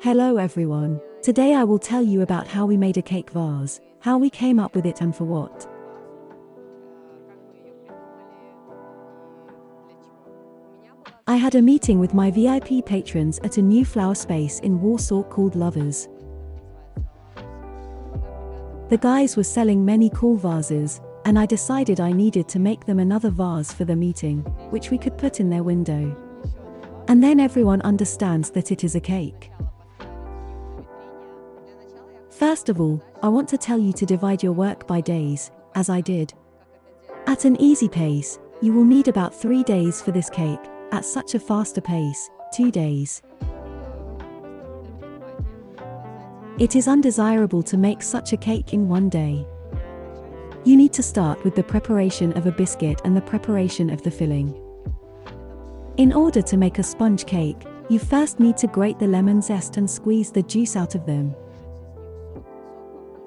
Hello everyone. Today I will tell you about how we made a cake vase, how we came up with it and for what. I had a meeting with my VIP patrons at a new flower space in Warsaw called Lovers. The guys were selling many cool vases, and I decided I needed to make them another vase for the meeting, which we could put in their window. And then everyone understands that it is a cake. First of all, I want to tell you to divide your work by days, as I did. At an easy pace, you will need about 3 days for this cake. At such a faster pace, 2 days. It is undesirable to make such a cake in 1 day. You need to start with the preparation of a biscuit and the preparation of the filling. In order to make a sponge cake, you first need to grate the lemon zest and squeeze the juice out of them.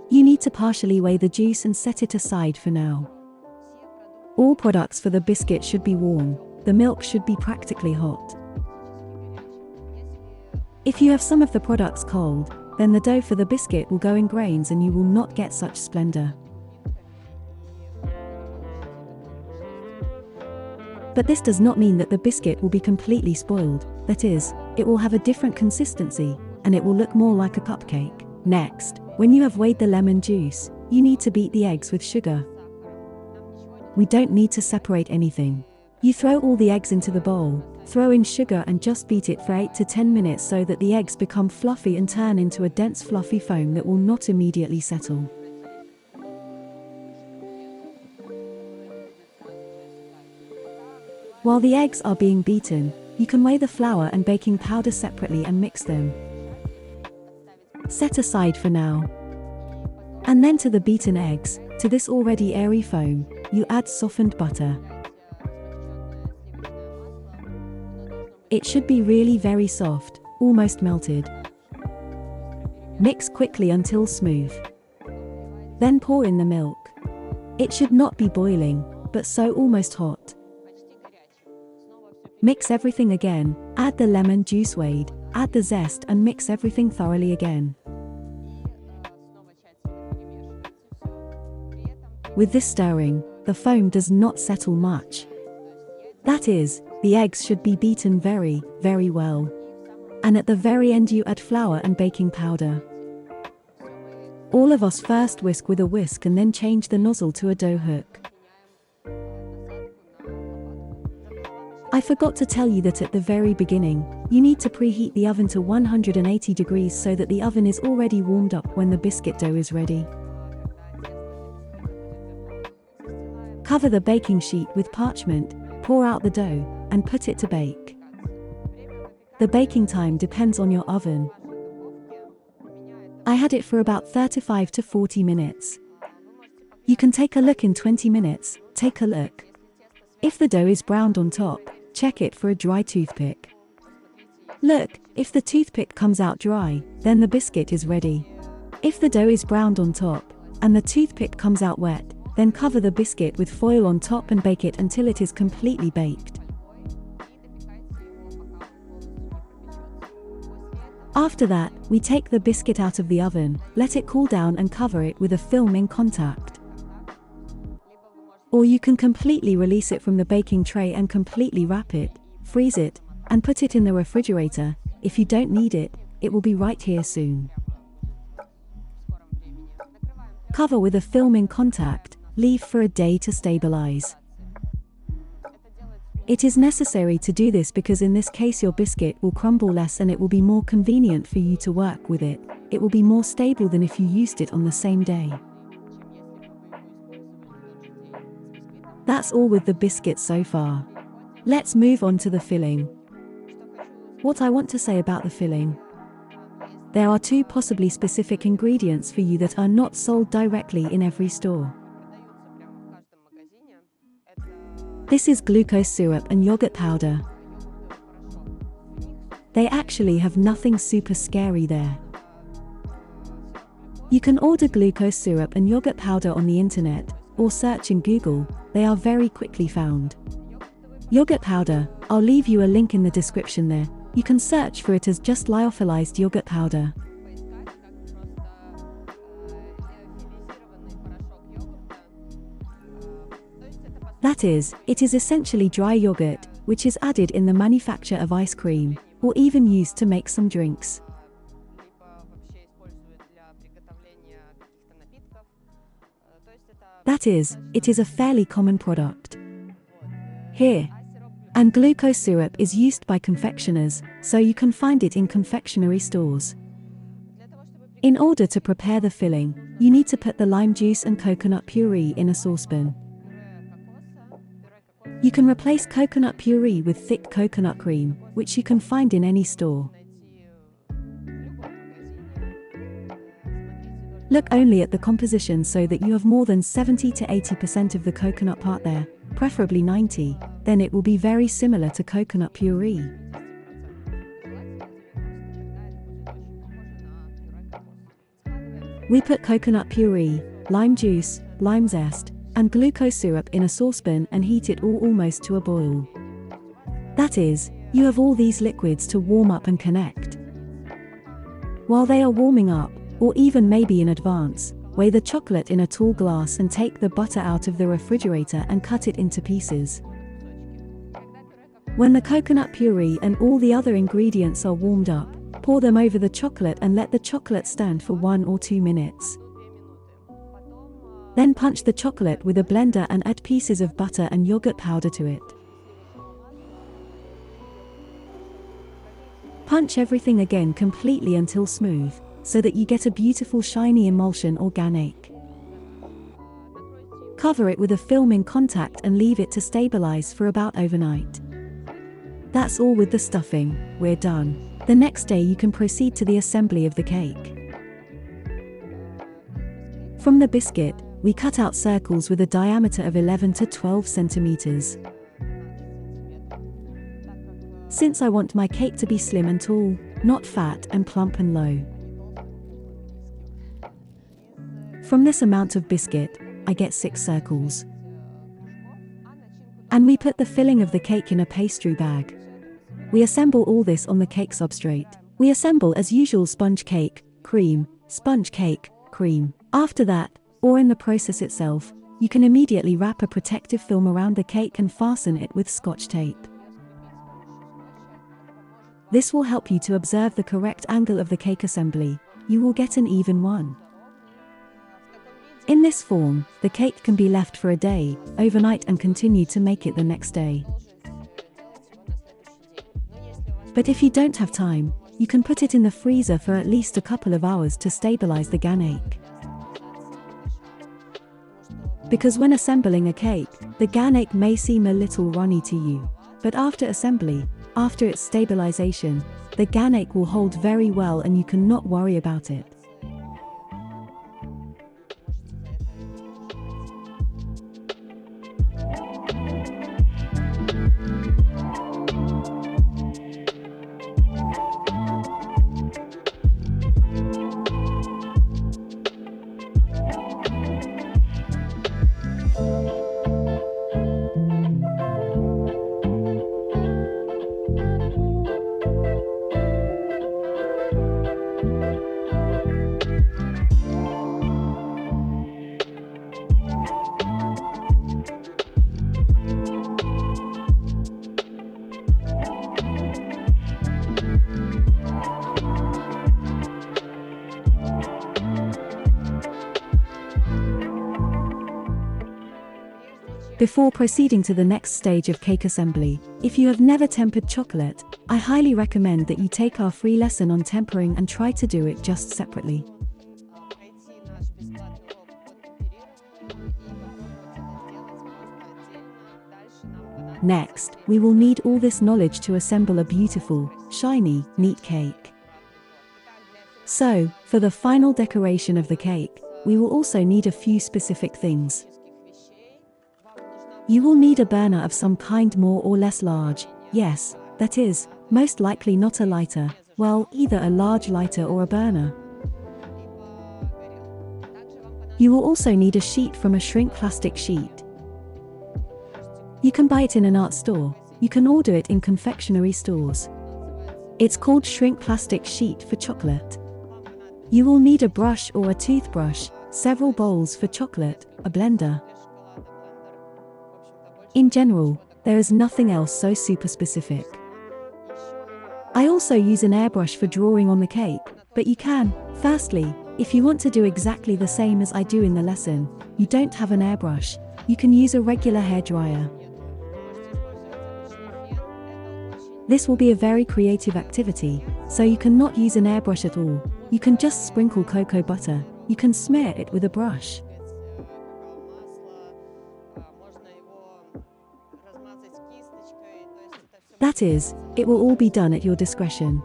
You need to partially weigh the juice and set it aside for now. All products for the biscuit should be warm. The milk should be practically hot. If you have some of the products cold, then the dough for the biscuit will go in grains and you will not get such splendor. But this does not mean that the biscuit will be completely spoiled. That is, it will have a different consistency, and it will look more like a cupcake. Next, when you have weighed the lemon juice, you need to beat the eggs with sugar. We don't need to separate anything. You throw all the eggs into the bowl, throw in sugar and just beat it for 8 to 10 minutes so that the eggs become fluffy and turn into a dense fluffy foam that will not immediately settle. While the eggs are being beaten, you can weigh the flour and baking powder separately and mix them. Set aside for now. And then to the beaten eggs, to this already airy foam, you add softened butter. It should be really very soft, almost melted. Mix quickly until smooth. Then pour in the milk. It should not be boiling, but so almost hot. Mix everything again, add the lemon juice weighed, add the zest and mix everything thoroughly again. With this stirring, the foam does not settle much. That is, the eggs should be beaten very, very well. And at the very end you add flour and baking powder. All of us first whisk with a whisk and then change the nozzle to a dough hook. I forgot to tell you that at the very beginning, you need to preheat the oven to 180 degrees so that the oven is already warmed up when the biscuit dough is ready. Cover the baking sheet with parchment, pour out the dough, and put it to bake. The baking time depends on your oven. I had it for about 35 to 40 minutes. You can take a look in 20 minutes, take a look. If the dough is browned on top, check it for a dry toothpick. Look, if the toothpick comes out dry, then the biscuit is ready. If the dough is browned on top, and the toothpick comes out wet, then cover the biscuit with foil on top and bake it until it is completely baked. After that, we take the biscuit out of the oven, let it cool down and cover it with a film in contact. Or you can completely release it from the baking tray and completely wrap it, freeze it, and put it in the refrigerator. If you don't need it, it will be right here soon. Cover with a film in contact, leave for a day to stabilize. It is necessary to do this because in this case your biscuit will crumble less and it will be more convenient for you to work with it. It will be more stable than if you used it on the same day. That's all with the biscuit so far. Let's move on to the filling. What I want to say about the filling. There are 2 possibly specific ingredients for you that are not sold directly in every store. This is glucose syrup and yogurt powder. They actually have nothing super scary there. You can order glucose syrup and yogurt powder on the internet, or search in Google, they are very quickly found. Yogurt powder, I'll leave you a link in the description there. You can search for it as just lyophilized yogurt powder. That is, it is essentially dry yogurt, which is added in the manufacture of ice cream, or even used to make some drinks. That is, it is a fairly common product. Here. And glucose syrup is used by confectioners, so you can find it in confectionery stores. In order to prepare the filling, you need to put the lime juice and coconut puree in a saucepan. You can replace coconut puree with thick coconut cream, which you can find in any store. Look only at the composition so that you have more than 70 to 80% of the coconut part there, preferably 90, then it will be very similar to coconut puree. We put coconut puree, lime juice, lime zest, and glucose syrup in a saucepan and heat it all almost to a boil. That is, you have all these liquids to warm up and connect. While they are warming up, or even maybe in advance, weigh the chocolate in a tall glass and take the butter out of the refrigerator and cut it into pieces. When the coconut puree and all the other ingredients are warmed up, pour them over the chocolate and let the chocolate stand for 1 or 2 minutes. Then punch the chocolate with a blender and add pieces of butter and yogurt powder to it. Punch everything again completely until smooth, so that you get a beautiful shiny emulsion or ganache. Cover it with a film in contact and leave it to stabilize for about overnight. That's all with the stuffing, we're done. The next day you can proceed to the assembly of the cake. From the biscuit, we cut out circles with a diameter of 11 to 12 centimeters. Since I want my cake to be slim and tall, not fat and plump and low. From this amount of biscuit, I get 6 circles. And we put the filling of the cake in a pastry bag. We assemble all this on the cake substrate. We assemble as usual sponge cake, cream, sponge cake, cream. After that, or in the process itself, you can immediately wrap a protective film around the cake and fasten it with Scotch tape. This will help you to observe the correct angle of the cake assembly. You will get an even one. In this form, the cake can be left for a day, overnight, and continue to make it the next day. But if you don't have time, you can put it in the freezer for at least a couple of hours to stabilize the ganache. Because when assembling a cake, the ganache may seem a little runny to you. But after assembly, after its stabilization, the ganache will hold very well and you can not worry about it. Before proceeding to the next stage of cake assembly, if you have never tempered chocolate, I highly recommend that you take our free lesson on tempering and try to do it just separately. Next, we will need all this knowledge to assemble a beautiful, shiny, neat cake. So, for the final decoration of the cake, we will also need a few specific things. You will need a burner of some kind, more or less large, yes, that is, most likely not a lighter, well, either a large lighter or a burner. You will also need a sheet from a shrink plastic sheet. You can buy it in an art store, you can order it in confectionery stores. It's called shrink plastic sheet for chocolate. You will need a brush or a toothbrush, several bowls for chocolate, a blender. In general, there is nothing else so super specific. I also use an airbrush for drawing on the cake, but you can, firstly, if you want to do exactly the same as I do in the lesson, you don't have an airbrush, you can use a regular hairdryer. This will be a very creative activity, so you cannot use an airbrush at all, you can just sprinkle cocoa butter, you can smear it with a brush. That is, it will all be done at your discretion.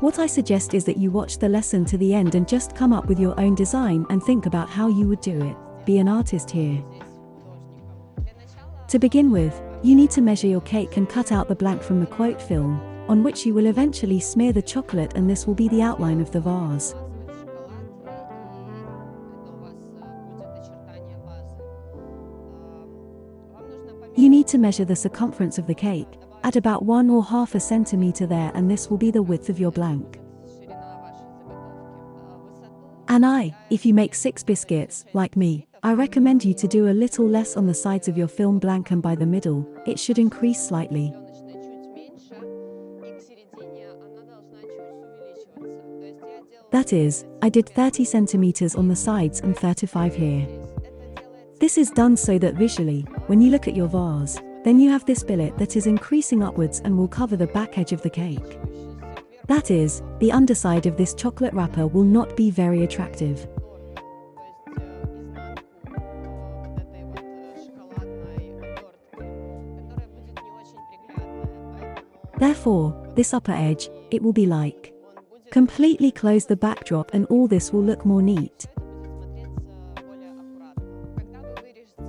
What I suggest is that you watch the lesson to the end and just come up with your own design and think about how you would do it, be an artist here. To begin with, you need to measure your cake and cut out the blank from the quote film, on which you will eventually smear the chocolate, and this will be the outline of the vase. You need to measure the circumference of the cake, at about 1 or half a centimeter there, and this will be the width of your blank. And if you make 6 biscuits, like me, I recommend you to do a little less on the sides of your film blank, and by the middle, it should increase slightly. That is, I did 30 centimeters on the sides and 35 here. This is done so that visually, when you look at your vase, then you have this billet that is increasing upwards and will cover the back edge of the cake. That is, the underside of this chocolate wrapper will not be very attractive. Therefore, this upper edge, it will be like. Completely close the backdrop and all this will look more neat.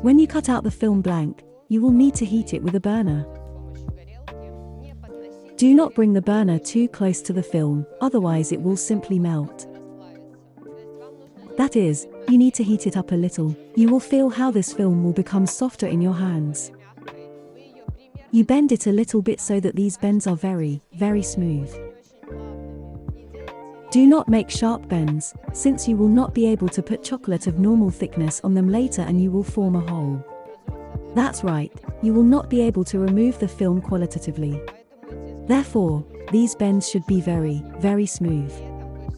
When you cut out the film blank, you will need to heat it with a burner. Do not bring the burner too close to the film, otherwise it will simply melt. That is, you need to heat it up a little, you will feel how this film will become softer in your hands. You bend it a little bit so that these bends are very, very smooth. Do not make sharp bends, since you will not be able to put chocolate of normal thickness on them later and you will form a hole. That's right, you will not be able to remove the film qualitatively. Therefore, these bends should be very, very smooth.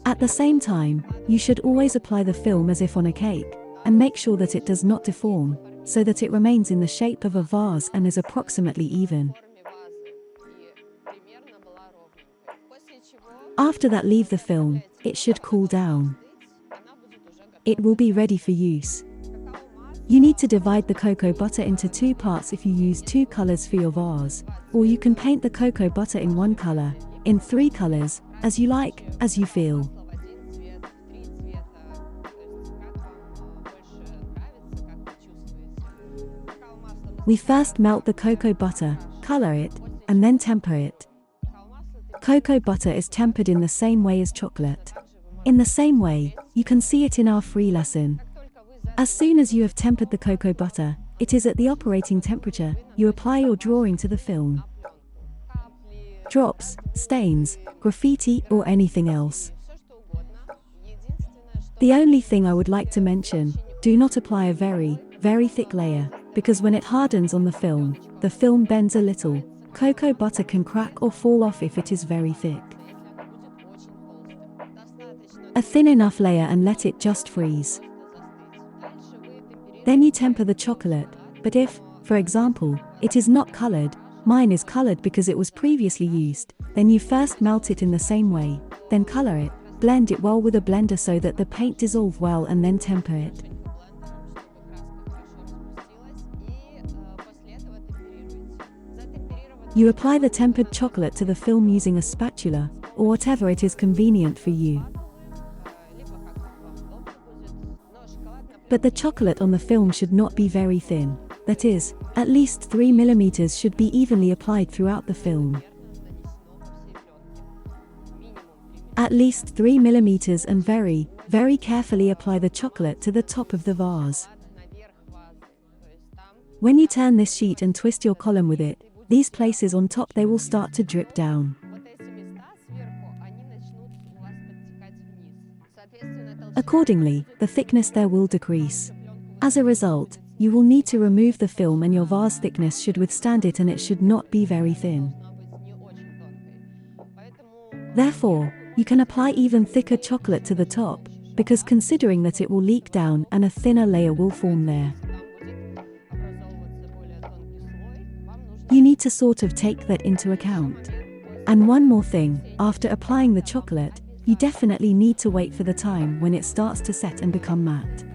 At the same time, you should always apply the film as if on a cake, and make sure that it does not deform, so that it remains in the shape of a vase and is approximately even. After that, leave the film, it should cool down. It will be ready for use. You need to divide the cocoa butter into 2 parts if you use 2 colors for your vase, or you can paint the cocoa butter in 1 color, in 3 colors, as you like, as you feel. We first melt the cocoa butter, color it, and then temper it. Cocoa butter is tempered in the same way as chocolate. In the same way, you can see it in our free lesson. As soon as you have tempered the cocoa butter, it is at the operating temperature, you apply your drawing to the film. Drops, stains, graffiti, or anything else. The only thing I would like to mention, do not apply a very, very thick layer, because when it hardens on the film bends a little. Cocoa butter can crack or fall off if it is very thick. A thin enough layer and let it just freeze. Then you temper the chocolate, but if, for example, it is not colored, mine is colored because it was previously used, then you first melt it in the same way, then color it, blend it well with a blender so that the paint dissolve well, and then temper it. You apply the tempered chocolate to the film using a spatula, or whatever it is convenient for you. But the chocolate on the film should not be very thin, that is, at least 3 mm should be evenly applied throughout the film. At least 3 mm, and very, very carefully apply the chocolate to the top of the vase. When you turn this sheet and twist your column with it, these places on top, they will start to drip down. Accordingly, the thickness there will decrease. As a result, you will need to remove the film and your vase thickness should withstand it and it should not be very thin. Therefore, you can apply even thicker chocolate to the top, because considering that it will leak down and a thinner layer will form there. You need to sort of take that into account. And one more thing, after applying the chocolate, you definitely need to wait for the time when it starts to set and become matte.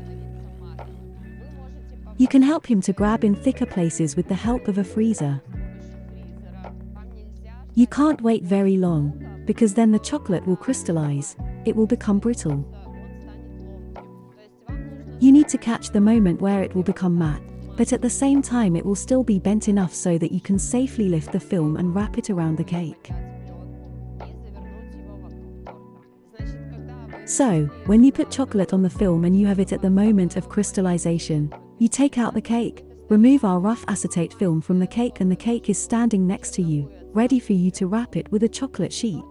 You can help him to grab in thicker places with the help of a freezer. You can't wait very long, because then the chocolate will crystallize, it will become brittle. You need to catch the moment where it will become matte, but at the same time it will still be bent enough so that you can safely lift the film and wrap it around the cake. So, when you put chocolate on the film and you have it at the moment of crystallization, you take out the cake, remove our rough acetate film from the cake and the cake is standing next to you, ready for you to wrap it with a chocolate sheet.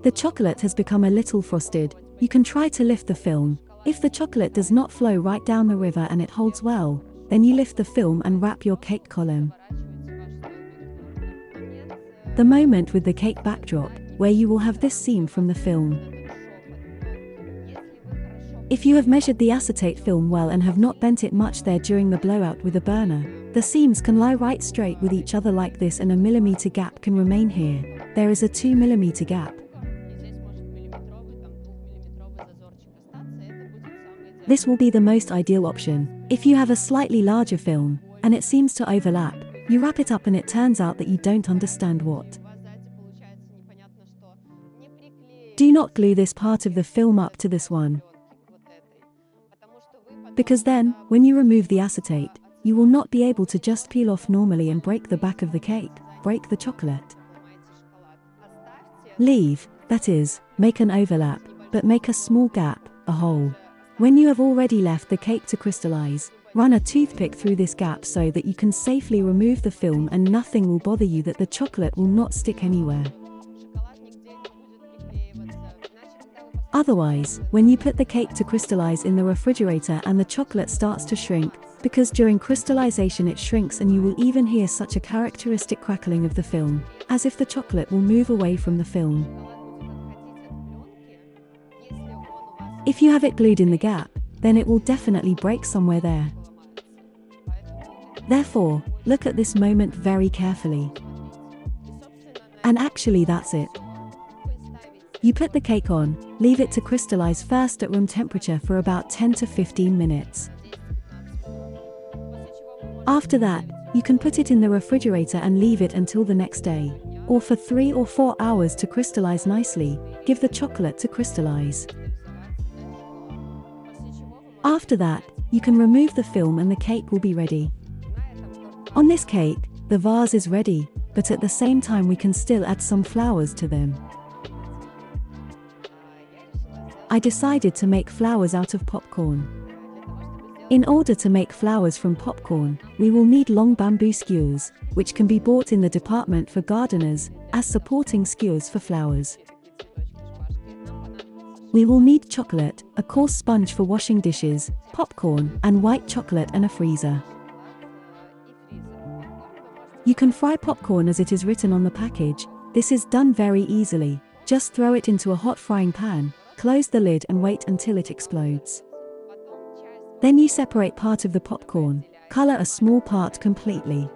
The chocolate has become a little frosted. You can try to lift the film. If the chocolate does not flow right down the river and it holds well, then you lift the film and wrap your cake column. The moment with the cake backdrop, where you will have this seam from the film. If you have measured the acetate film well and have not bent it much there during the blowout with a burner, the seams can lie right straight with each other like this and a millimeter gap can remain here. There is a 2 millimeter gap. This will be the most ideal option. If you have a slightly larger film, and it seems to overlap, you wrap it up and it turns out that you don't understand what. Do not glue this part of the film up to this one. Because then, when you remove the acetate, you will not be able to just peel off normally and break the back of the cake, break the chocolate. Leave, that is, make an overlap, but make a small gap, a hole. When you have already left the cake to crystallize, run a toothpick through this gap so that you can safely remove the film and nothing will bother you, that the chocolate will not stick anywhere. Otherwise, when you put the cake to crystallize in the refrigerator and the chocolate starts to shrink, because during crystallization it shrinks and you will even hear such a characteristic crackling of the film, as if the chocolate will move away from the film. If you have it glued in the gap, then it will definitely break somewhere there. Therefore, look at this moment very carefully. And actually that's it. You put the cake on, leave it to crystallize first at room temperature for about 10 to 15 minutes. After that, you can put it in the refrigerator and leave it until the next day, or for 3 or 4 hours to crystallize nicely. Give the chocolate to crystallize. After that, you can remove the film and the cake will be ready. On this cake, the vase is ready, but at the same time we can still add some flowers to them. I decided to make flowers out of popcorn. In order to make flowers from popcorn, we will need long bamboo skewers, which can be bought in the department for gardeners, as supporting skewers for flowers. We will need chocolate, a coarse sponge for washing dishes, popcorn, and white chocolate and a freezer. You can fry popcorn as it is written on the package. This is done very easily. Just throw it into a hot frying pan, close the lid and wait until it explodes. Then you separate part of the popcorn, color a small part completely.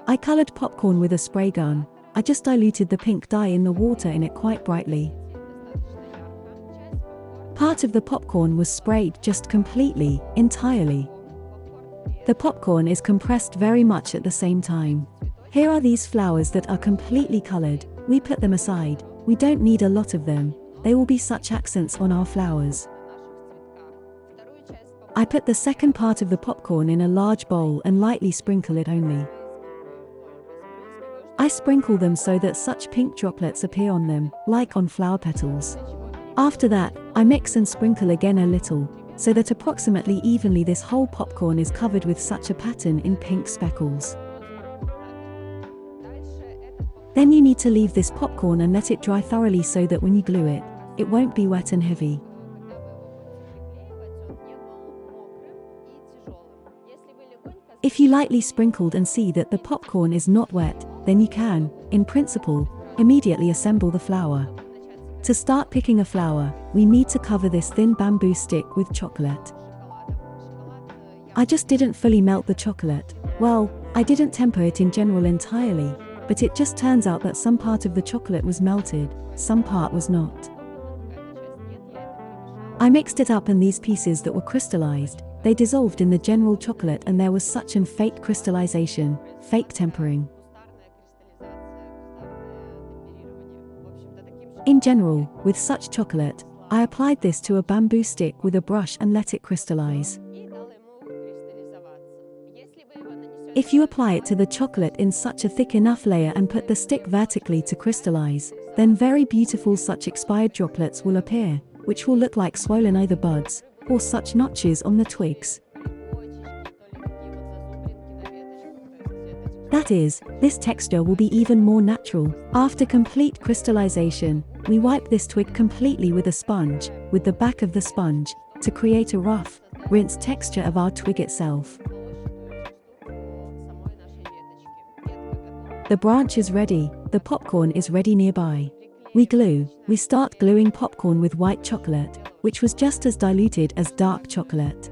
I colored popcorn with a spray gun. I just diluted the pink dye in the water in it quite brightly. Part of the popcorn was sprayed just completely, entirely. The popcorn is compressed very much at the same time. Here are these flowers that are completely colored. We put them aside. We don't need a lot of them. They will be such accents on our flowers. I put the second part of the popcorn in a large bowl and lightly sprinkle it only. I sprinkle them so that such pink droplets appear on them, like on flower petals. After that, I mix and sprinkle again a little, so that approximately evenly this whole popcorn is covered with such a pattern in pink speckles. Then you need to leave this popcorn and let it dry thoroughly so that when you glue it, it won't be wet and heavy. If you lightly sprinkled and see that the popcorn is not wet, then you can, in principle, immediately assemble the flour. To start picking a flour, we need to cover this thin bamboo stick with chocolate. I just didn't fully melt the chocolate. Well, I didn't temper it in general entirely, but it just turns out that some part of the chocolate was melted, some part was not. I mixed it up and these pieces that were crystallized, they dissolved in the general chocolate and there was such an fake crystallization, fake tempering. In general, with such chocolate, I applied this to a bamboo stick with a brush and let it crystallize. If you apply it to the chocolate in such a thick enough layer and put the stick vertically to crystallize, then very beautiful such expired droplets will appear, which will look like swollen either buds, or such notches on the twigs. That is, this texture will be even more natural. After complete crystallization, we wipe this twig completely with a sponge, with the back of the sponge, to create a rough, rinsed texture of our twig itself. The branch is ready, the popcorn is ready nearby. We start gluing popcorn with white chocolate, which was just as diluted as dark chocolate.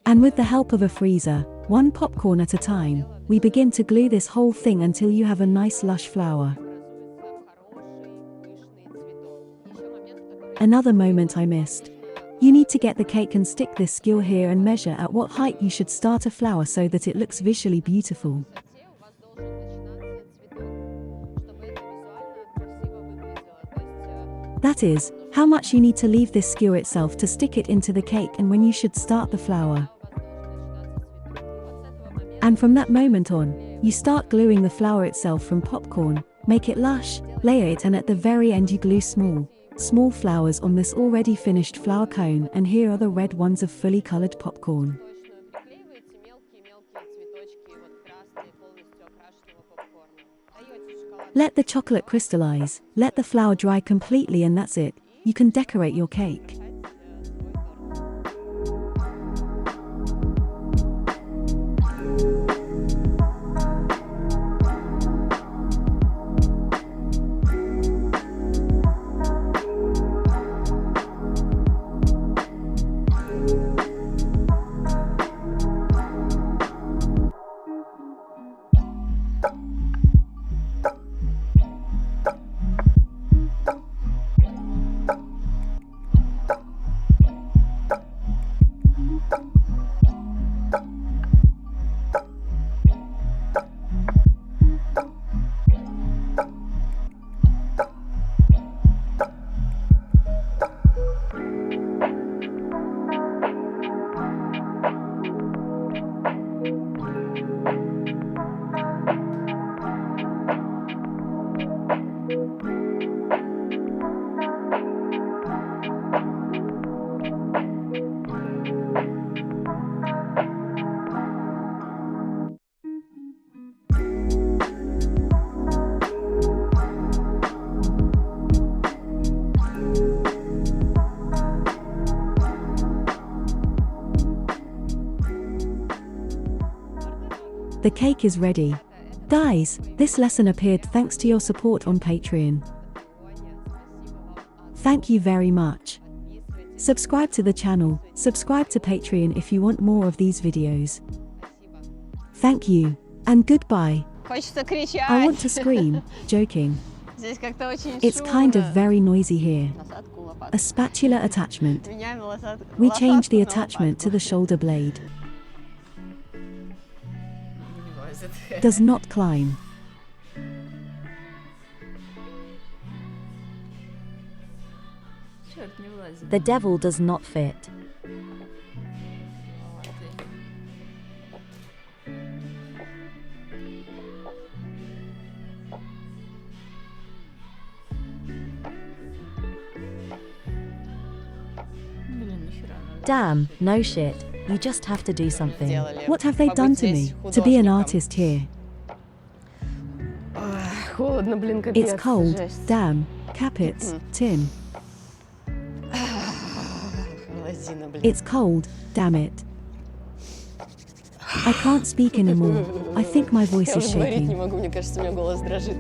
And with the help of a freezer, one popcorn at a time, we begin to glue this whole thing until you have a nice lush flower. Another moment I missed. You need to get the cake and stick this skewer here and measure at what height you should start a flower so that it looks visually beautiful. That is, how much you need to leave this skewer itself to stick it into the cake and when you should start the flower. And from that moment on, you start gluing the flower itself from popcorn, make it lush, layer it and at the very end you glue small flowers on this already finished flower cone and here are the red ones of fully colored popcorn. Let the chocolate crystallize, let the flour dry completely and that's it, you can decorate your cake. The cake is ready. Guys, this lesson appeared thanks to your support on Patreon. Thank you very much. Subscribe to the channel, subscribe to Patreon if you want more of these videos. Thank you, and goodbye. I want to scream, joking. It's kind of very noisy here. A spatula attachment. We changed the attachment to the shoulder blade. Does not climb. The devil does not fit. Damn, no shit. You just have to do something. What have they done to me, to be an artist here? Холодно, блин, капец. It's cold, Жесть. damn, Capits, Tim. Лозина, блин. It's cold, damn it. I can't speak anymore. I think my voice Я is уже говорить не shaking. могу, мне кажется, у меня голос дрожит.